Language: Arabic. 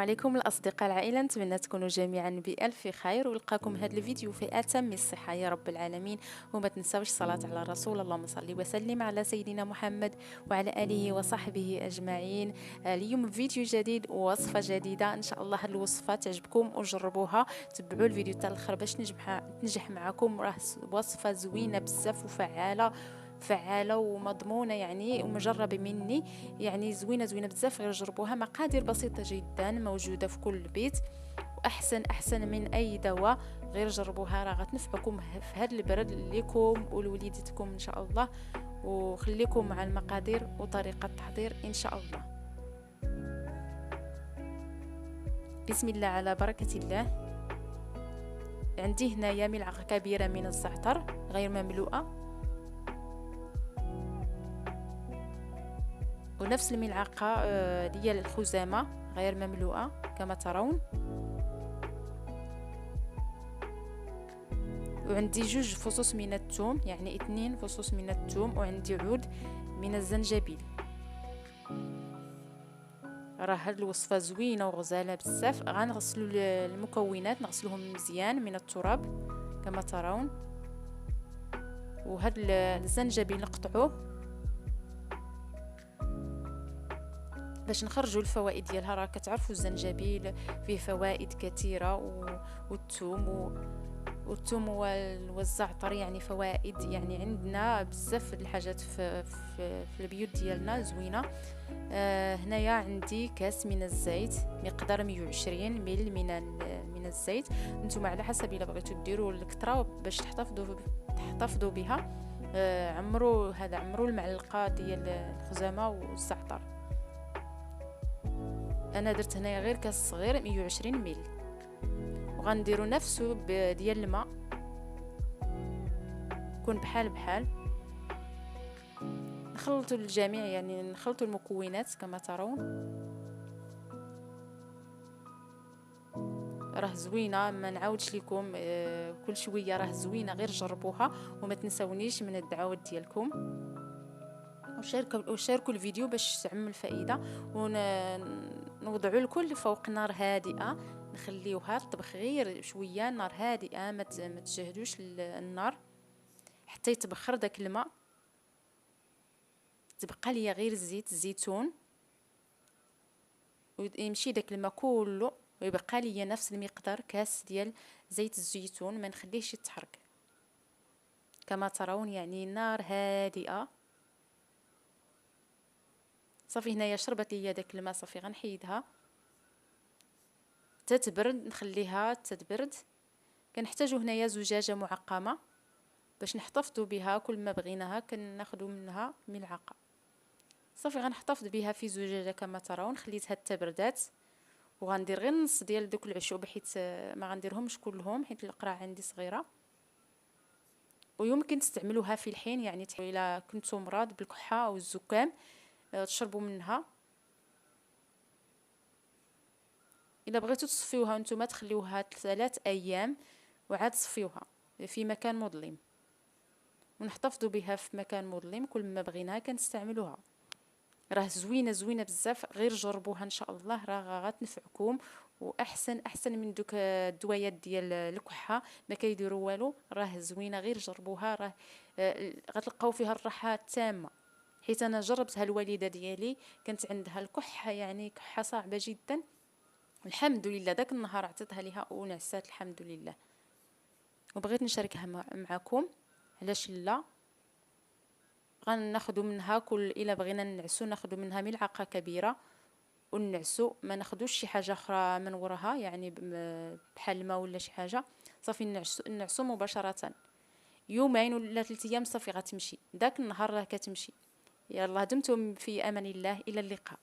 عليكم الأصدقاء العائلة، نتمنى تكونوا جميعا بألف خير ولقاكم هذا الفيديو في أتم الصحة يا رب العالمين. وما تنساوش الصلاة على الرسول، اللهم صل وسلم على سيدنا محمد وعلى آله وصحبه أجمعين. اليوم فيديو جديد ووصفة جديدة، إن شاء الله هاد الوصفة تعجبكم وجربوها. تبعوا الفيديو حتى الآخر باش تنجح معكم. راه وصفة زوينة بزاف وفعالة ومضمونة يعني ومجربة مني، يعني زوينة بزاف. غير جربوها، مقادير بسيطة جدا موجودة في كل بيت، واحسن من اي دواء. غير جربوها، راه غتنفعكم في هذا البرد ليكم ولوليدتكم ان شاء الله. وخليكم مع المقادير وطريقة التحضير ان شاء الله. بسم الله على بركة الله. عندي هنايا ملعقة كبيرة من الزعتر غير مملوءة، ونفس الملعقة ديال الخزامة غير مملوءة كما ترون. وعندي 2 فصوص من الثوم، يعني 2 فصوص من الثوم، وعندي عود من الزنجبيل. راه هاد الوصفة زوينة وغزالة بزاف. غنغسلوا المكونات، نغسلوهم مزيان من التراب كما ترون. وهاد الزنجبيل نقطعوه باش نخرجوا الفوائد ديالها. راه كتعرفوا الزنجبيل فيه فوائد كثيره، والثوم والزعتر يعني فوائد، يعني عندنا بزاف الحاجات في البيوت ديالنا زوينه. هنايا عندي كاس من الزيت مقدار 120 مل من الزيت. نتوما على حسب الا بغيتوا ديروا الكثره باش تحتفظوا بها. عمروا المعلقه ديال الخزامه والزعتر. انا درت هنايا غير كاس صغير 120 مل. وغنديروا نفسه ديال الماء، يكون بحال. نخلطوا الجميع، يعني نخلطوا المكونات كما ترون. راه زوينه، ما نعاودش لكم كل شويه، راه زوينه. غير جربوها وما تنسونيش من الدعوات ديالكم، وشاركوا الفيديو باش تعم الفائده. ونوضعوا الكل فوق نار هادئه، نخليوها تطبخ غير شويه، نار هادئه، ما تجهدوش النار حتى يتبخر داك الماء. تبقى ليا غير زيت الزيتون، ويمشي داك الماء كله، ويبقى ليا نفس المقدار كاس ديال زيت الزيتون، ما نخليهش يتحرق كما ترون. يعني نار هادئه. صافي هنايا شربت ليا داك الماء، صافي غنحيدها تتبرد، نخليها تتبرد. كنحتاجو هنايا زجاجه معقمه باش نحتفظوا بها. كل ما بغيناها كناخذوا منها ملعقه. صافي غنحتفظ بها في زجاجه كما ترون. خليتها تبردات، وغندير غير نص ديال دوك العشوب، حيت ما غنديرهمش كلهم حيت القرعه عندي صغيره. ويمكن تستعملوها في الحين، يعني الا كنتو مرض بالكحه او الزكام تشربوا منها. الا بغيتو تصفيوها نتوما تخليوها 3 ايام وعاد تصفيوها في مكان مظلم، ونحتفظوا بها في مكان مظلم. كل ما بغيناها كنستعملوها. راه زوينه بزاف. غير جربوها ان شاء الله، راه غتنفعكم. واحسن من دوك الدويات ديال الكحه، ما كيديروا والو. راه زوينه، غير جربوها. راه غتلقاو فيها الراحه التامه. حيت انا جربتها، الوالده ديالي كانت عندها الكحه، يعني كحه صعبه جدا. الحمد لله داك النهار عطيتها ليها ونعسات الحمد لله. وبغيت نشاركها معكم، علاش لا. غناخذوا منها الا بغينا نعسو ناخذوا منها ملعقه كبيره ونعسو. ما ناخذوش شي حاجه اخرى من وراها، يعني بحال الماء ولا شي حاجه. صافي نعسو مباشره. يومين ولا 3 ايام صافي غتمشي. داك النهار راه كتمشي. يلا دمتم في امان الله، الى اللقاء.